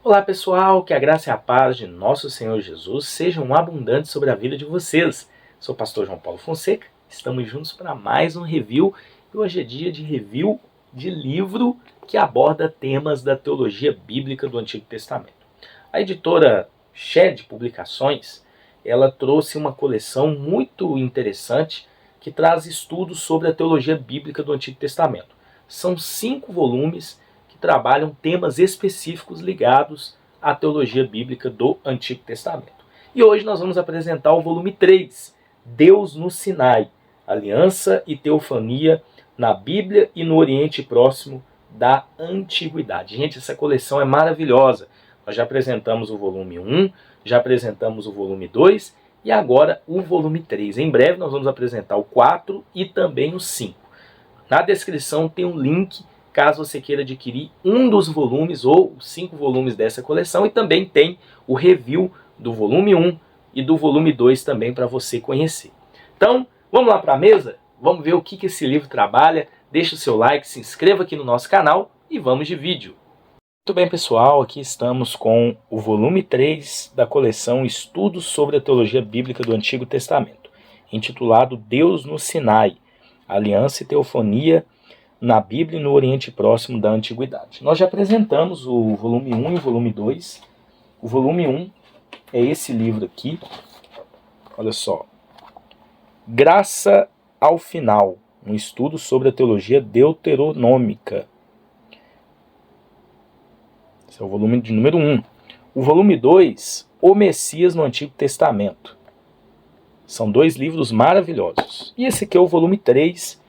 Olá pessoal, que a graça e a paz de nosso Senhor Jesus sejam abundantes sobre a vida de vocês. Sou o pastor João Paulo Fonseca, estamos juntos para mais um review e hoje é dia de review de livro que aborda temas da teologia bíblica do Antigo Testamento. A editora Shed Publicações, ela trouxe uma coleção muito interessante que traz estudos sobre a teologia bíblica do Antigo Testamento. São 5 volumes que trabalham temas específicos ligados à teologia bíblica do Antigo Testamento. E hoje nós vamos apresentar o volume 3, Deus no Sinai, Aliança e Teofania na Bíblia e no Oriente Próximo da Antiguidade. Gente, essa coleção é maravilhosa. Nós já apresentamos o volume 1, já apresentamos o volume 2 e agora o volume 3. Em breve nós vamos apresentar o 4 e também o 5. Na descrição tem um link caso você queira adquirir um dos volumes ou os 5 volumes dessa coleção, e também tem o review do volume 1 e do volume 2 também para você conhecer. Então, vamos lá para a mesa? Vamos ver o que esse livro trabalha. Deixa o seu like, se inscreva aqui no nosso canal e vamos de vídeo. Muito bem, pessoal, aqui estamos com o volume 3 da coleção Estudos sobre a Teologia Bíblica do Antigo Testamento, intitulado Deus no Sinai, Aliança e Teofania na Bíblia e no Oriente Próximo da Antiguidade. Nós já apresentamos o volume 1 e o volume 2. O volume 1 é esse livro aqui. Olha só. Graça ao Final, um estudo sobre a teologia deuteronômica. Esse é o volume de número 1. O volume 2, O Messias no Antigo Testamento. São 2 livros maravilhosos. E esse aqui é o volume 3,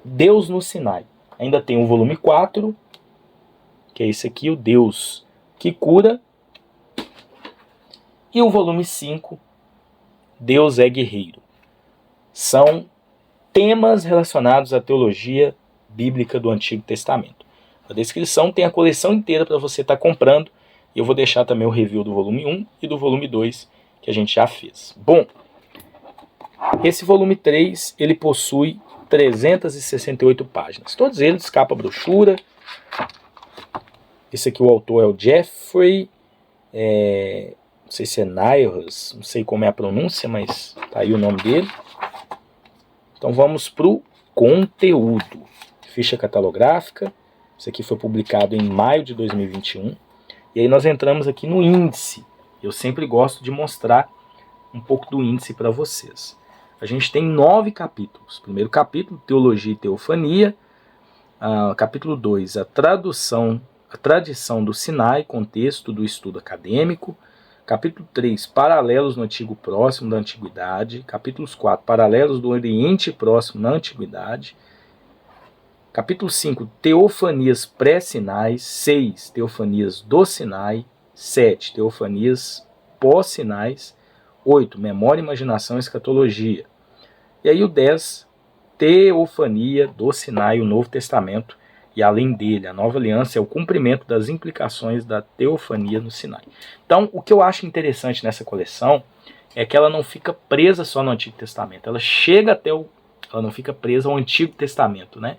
Deus no Sinai. Ainda tem o volume 4, que é esse aqui, o Deus que cura. E o volume 5, Deus é guerreiro. São temas relacionados à teologia bíblica do Antigo Testamento. Na descrição tem a coleção inteira para você estar comprando. E eu vou deixar também o review do volume 1 e do volume 2, que a gente já fez. Bom, esse volume 3, ele possui 368 páginas. Todos eles, capa brochura. Esse aqui, o autor é o Jeffrey, não sei se é Niles, não sei como é a pronúncia, mas tá aí o nome dele. Então vamos para o conteúdo. Ficha catalográfica. Isso aqui foi publicado em maio de 2021. E aí nós entramos aqui no índice. Eu sempre gosto de mostrar um pouco do índice para vocês. A gente tem 9 capítulos. Primeiro capítulo, Teologia e Teofania. Capítulo 2, a tradição do Sinai, contexto do estudo acadêmico. Capítulo 3, paralelos no Antigo Próximo da Antiguidade. Capítulos 4, paralelos do Oriente Próximo na Antiguidade. Capítulo 5, Teofanias pré-sinais. 6, Teofanias do Sinai. 7, Teofanias pós-sinais. 8, Memória, Imaginação e Escatologia. E aí o 10, Teofania do Sinai, o Novo Testamento, e além dele, a Nova Aliança é o cumprimento das implicações da teofania no Sinai. Então, o que eu acho interessante nessa coleção é que ela não fica presa só no Antigo Testamento, ela chega ela não fica presa ao Antigo Testamento, né?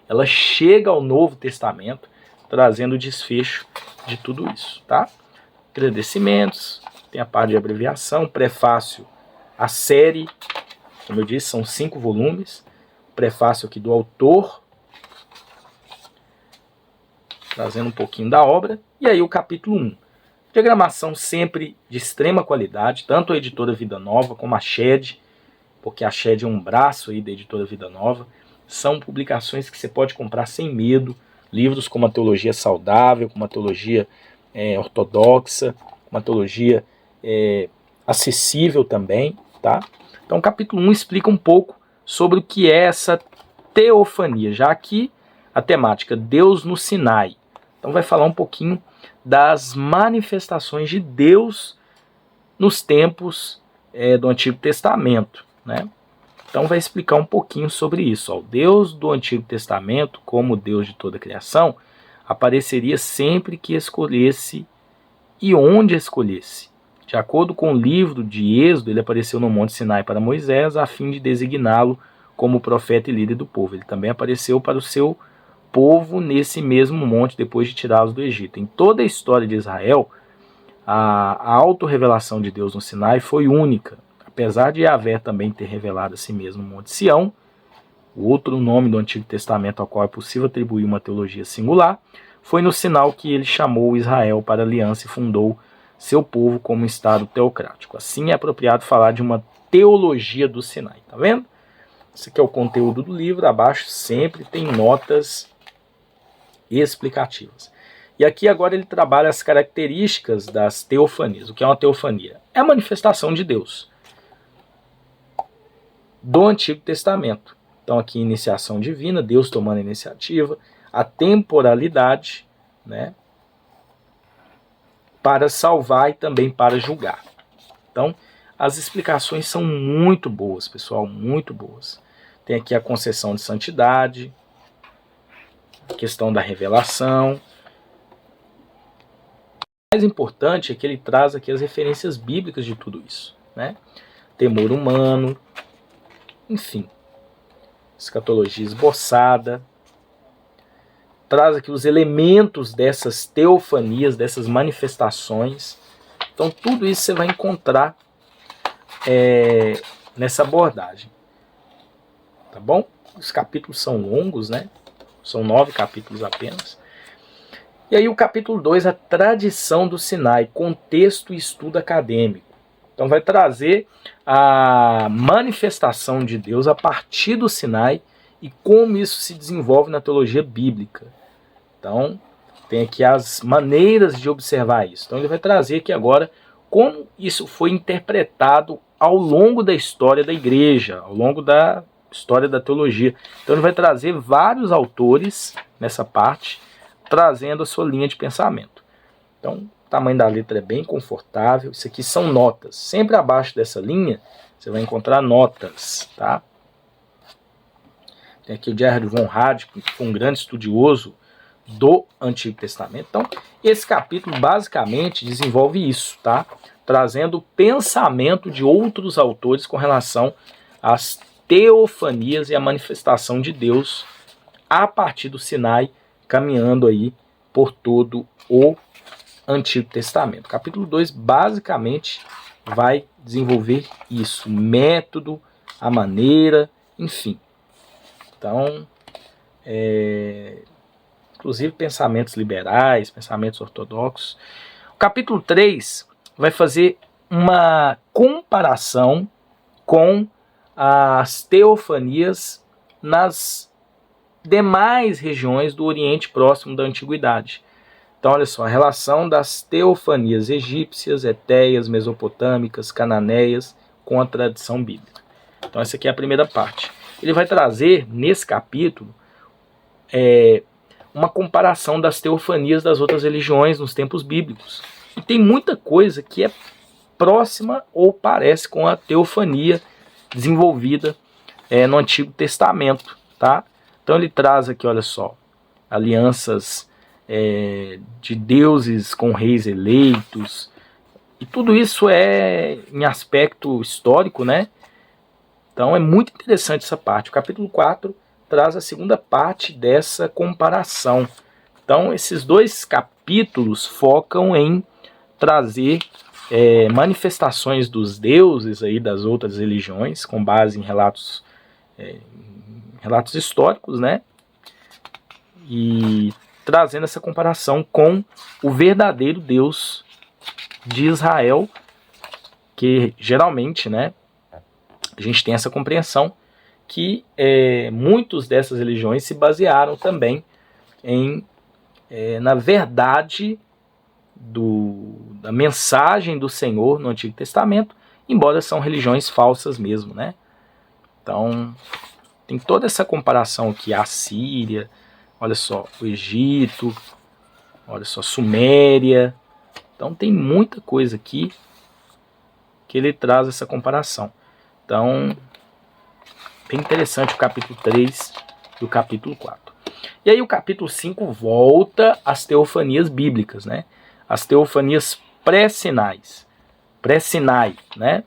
Ela chega ao Novo Testamento, trazendo o desfecho de tudo isso, tá? Agradecimentos, tem a parte de abreviação, prefácio à série, como eu disse, são 5 volumes, prefácio aqui do autor, trazendo um pouquinho da obra, e aí o capítulo 1. Diagramação sempre de extrema qualidade, tanto a editora Vida Nova como a Shed, porque a Shed é um braço aí da editora Vida Nova, são publicações que você pode comprar sem medo, livros como a Teologia Saudável, como a Teologia Ortodoxa, uma teologia acessível também, tá? Então o capítulo 1 explica um pouco sobre o que é essa teofania, já aqui a temática Deus no Sinai. Então vai falar um pouquinho das manifestações de Deus nos tempos do Antigo Testamento, né? Então vai explicar um pouquinho sobre isso. O Deus do Antigo Testamento, como Deus de toda a criação, apareceria sempre que escolhesse e onde escolhesse. De acordo com o livro de Êxodo, ele apareceu no Monte Sinai para Moisés, a fim de designá-lo como profeta e líder do povo. Ele também apareceu para o seu povo nesse mesmo monte depois de tirá-los do Egito. Em toda a história de Israel, a autorrevelação de Deus no Sinai foi única. Apesar de Yahvé também ter revelado a si mesmo no Monte Sião, o outro nome do Antigo Testamento ao qual é possível atribuir uma teologia singular, foi no Sinai que ele chamou Israel para aliança e fundou seu povo como um estado teocrático. Assim é apropriado falar de uma teologia do Sinai. Tá vendo? Esse aqui é o conteúdo do livro. Abaixo sempre tem notas explicativas. E aqui agora ele trabalha as características das teofanias. O que é uma teofania? É a manifestação de Deus do Antigo Testamento. Então aqui iniciação divina, Deus tomando a iniciativa, a temporalidade, né, para salvar e também para julgar. Então as explicações são muito boas, pessoal, muito boas. Tem aqui a concessão de santidade, a questão da revelação. O mais importante é que ele traz aqui as referências bíblicas de tudo isso, né? Temor humano, enfim, escatologia esboçada, traz aqui os elementos dessas teofanias, dessas manifestações. Então tudo isso você vai encontrar nessa abordagem, tá bom? Os capítulos são longos, né? São 9 capítulos apenas. E aí o capítulo 2, a tradição do Sinai, contexto e estudo acadêmico. Então vai trazer a manifestação de Deus a partir do Sinai e como isso se desenvolve na teologia bíblica. Então tem aqui as maneiras de observar isso. Então ele vai trazer aqui agora como isso foi interpretado ao longo da história da igreja, ao longo da história da teologia. Então ele vai trazer vários autores nessa parte, trazendo a sua linha de pensamento. Então o tamanho da letra é bem confortável. Isso aqui são notas. Sempre abaixo dessa linha você vai encontrar notas, tá? Tem aqui o Gerhard von Rad, que foi um grande estudioso do Antigo Testamento. Então, esse capítulo basicamente desenvolve isso, tá? Trazendo o pensamento de outros autores com relação às teofanias e a manifestação de Deus a partir do Sinai, caminhando aí por todo o Antigo Testamento. Capítulo 2 basicamente vai desenvolver isso, o método, a maneira, enfim. Então, inclusive pensamentos liberais, pensamentos ortodoxos. O capítulo 3 vai fazer uma comparação com as teofanias nas demais regiões do Oriente Próximo da Antiguidade. Então, olha só, a relação das teofanias egípcias, etéias, mesopotâmicas, cananeias com a tradição bíblica. Então, essa aqui é a primeira parte. Ele vai trazer, nesse capítulo, uma comparação das teofanias das outras religiões nos tempos bíblicos. E tem muita coisa que é próxima ou parece com a teofania desenvolvida no Antigo Testamento, tá? Então ele traz aqui, olha só, alianças de deuses com reis eleitos, e tudo isso é em aspecto histórico, né? Então é muito interessante essa parte. O capítulo 4 traz a segunda parte dessa comparação. Então esses dois capítulos focam em trazer manifestações dos deuses aí das outras religiões, com base em relatos históricos, né? E trazendo essa comparação com o verdadeiro Deus de Israel, que geralmente, né, a gente tem essa compreensão que muitas dessas religiões se basearam também na verdade da mensagem do Senhor no Antigo Testamento, embora são religiões falsas mesmo, né? Então tem toda essa comparação aqui, a Síria, olha só, o Egito, olha só, Suméria. Então tem muita coisa aqui que ele traz essa comparação. Então, bem interessante o capítulo 3 e o capítulo 4. E aí o capítulo 5 volta às teofanias bíblicas, né? As teofanias pré-Sinai, né?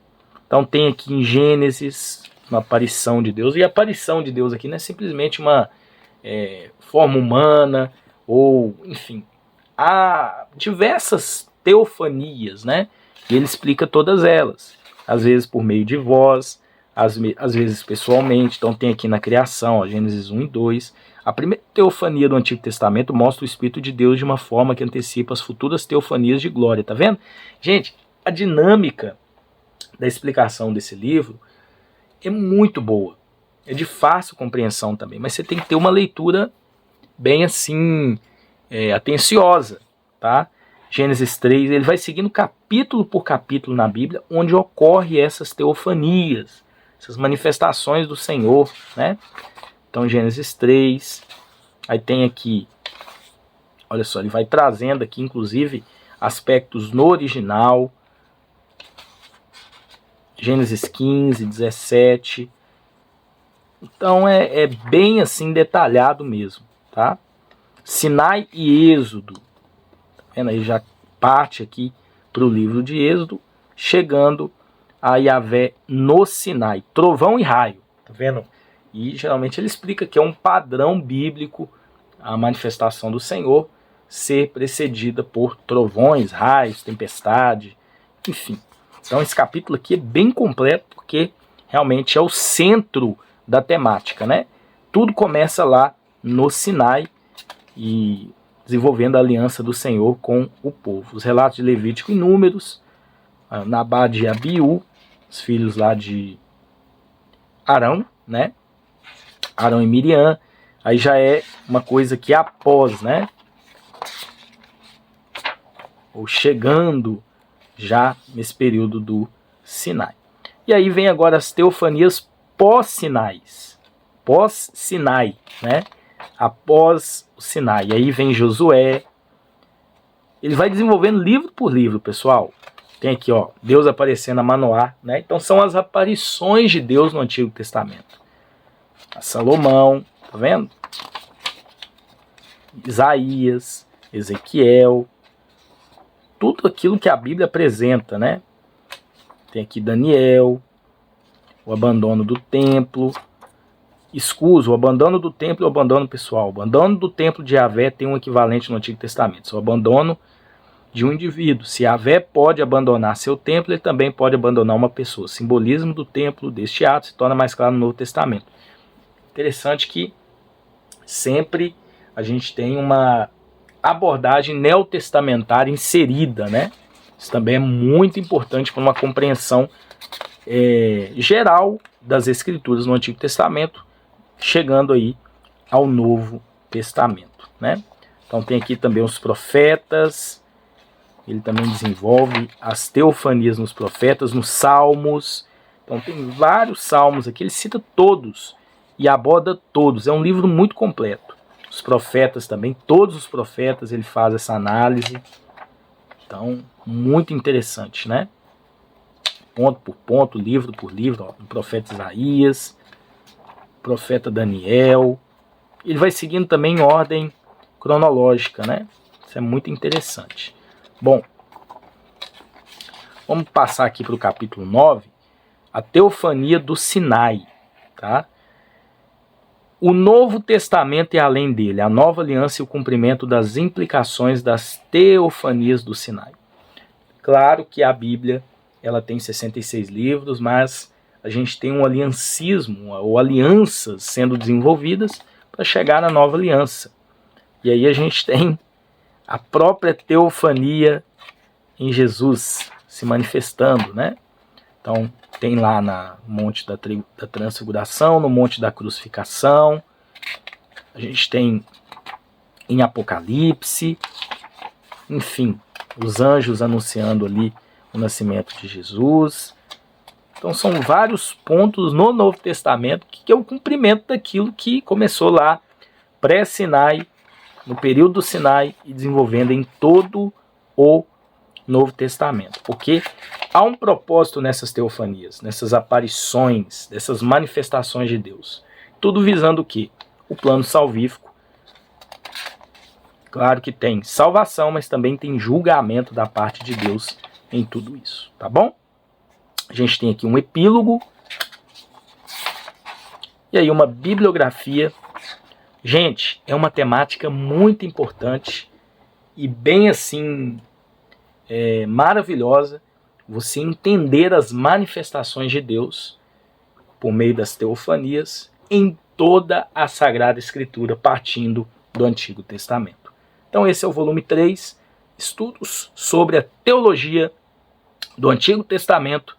Então tem aqui em Gênesis uma aparição de Deus. E a aparição de Deus aqui não é simplesmente uma forma humana, ou enfim, há diversas teofanias, né? E ele explica todas elas, às vezes por meio de voz, às vezes pessoalmente. Então tem aqui na criação, ó, Gênesis 1 e 2. A primeira teofania do Antigo Testamento mostra o Espírito de Deus de uma forma que antecipa as futuras teofanias de glória, tá vendo? Gente, a dinâmica da explicação desse livro é muito boa, é de fácil compreensão também, mas você tem que ter uma leitura bem assim, atenciosa, tá? Gênesis 3, ele vai seguindo capítulo por capítulo na Bíblia, onde ocorre essas teofanias, essas manifestações do Senhor, né? Então Gênesis 3, aí tem aqui, olha só, ele vai trazendo aqui inclusive aspectos no original, Gênesis 15, 17, então é bem assim detalhado mesmo, tá? Sinai e Êxodo, tá vendo aí, já parte aqui para o livro de Êxodo, chegando a Yahvé no Sinai, trovão e raio, tá vendo? E geralmente ele explica que é um padrão bíblico a manifestação do Senhor ser precedida por trovões, raios, tempestade, enfim. Então esse capítulo aqui é bem completo porque realmente é o centro da temática, né? Tudo começa lá no Sinai e desenvolvendo a aliança do Senhor com o povo. Os relatos de Levítico e Números, Nadab e Abiú, os filhos lá de Arão, né? Arão e Miriam, aí já é uma coisa que após, né? Ou chegando já nesse período do Sinai. E aí vem agora as teofanias pós-Sinai, né? Após o Sinai. E aí vem Josué. Ele vai desenvolvendo livro por livro, pessoal. Tem aqui, ó, Deus aparecendo a Manoá, né? Então são as aparições de Deus no Antigo Testamento. A Salomão, tá vendo? Isaías, Ezequiel, tudo aquilo que a Bíblia apresenta, né? Tem aqui Daniel, o abandono do templo. Escuso, o abandono do templo e o abandono pessoal. O abandono do templo de Yahvé tem um equivalente no Antigo Testamento. O abandono de um indivíduo. Se Yahvé pode abandonar seu templo, ele também pode abandonar uma pessoa. O simbolismo do templo deste ato se torna mais claro no Novo Testamento. Interessante que sempre a gente tem uma abordagem neotestamentária inserida, né? Isso também é muito importante para uma compreensão geral das Escrituras no Antigo Testamento, chegando aí ao Novo Testamento, né? Então tem aqui também os profetas, ele também desenvolve as teofanias nos profetas, nos salmos. Então tem vários salmos aqui, ele cita todos e aborda todos, é um livro muito completo. Os profetas também, todos os profetas ele faz essa análise, então muito interessante, né? Ponto por ponto, livro por livro, ó, o profeta Isaías, o profeta Daniel, ele vai seguindo também em ordem cronológica, né? Isso é muito interessante. Bom, vamos passar aqui para o capítulo 9, a teofania do Sinai, tá? O Novo Testamento e além dele, a nova aliança e o cumprimento das implicações das teofanias do Sinai. Claro que a Bíblia ela tem 66 livros, mas a gente tem um aliancismo, ou alianças sendo desenvolvidas para chegar na nova aliança. E aí a gente tem a própria teofania em Jesus se manifestando, né? Então tem lá no Monte da Transfiguração, no Monte da Crucificação, a gente tem em Apocalipse, enfim, os anjos anunciando ali o nascimento de Jesus. Então são vários pontos no Novo Testamento que é o cumprimento daquilo que começou lá pré-Sinai, no período do Sinai e desenvolvendo em todo o Novo Testamento. Porque há um propósito nessas teofanias, nessas aparições, dessas manifestações de Deus. Tudo visando o quê? O plano salvífico. Claro que tem salvação, mas também tem julgamento da parte de Deus em tudo isso, tá bom? A gente tem aqui um epílogo e aí uma bibliografia Gente, é uma temática muito importante e bem assim, maravilhosa, você entender as manifestações de Deus por meio das teofanias em toda a Sagrada Escritura, partindo do Antigo Testamento. Então esse é o volume 3, estudos sobre a teologia do Antigo Testamento,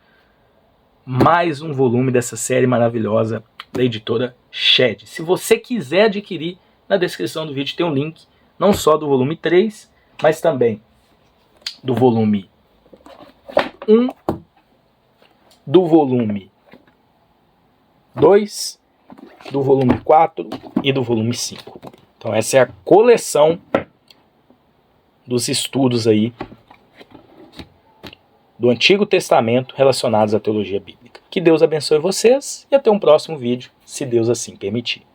mais um volume dessa série maravilhosa da editora Shed. Se você quiser adquirir, na descrição do vídeo tem um link, não só do volume 3, mas também do volume 1, do volume 2, do volume 4 e do volume 5. Então essa é a coleção dos estudos aí do Antigo Testamento relacionados à teologia bíblica. Que Deus abençoe vocês e até um próximo vídeo, se Deus assim permitir.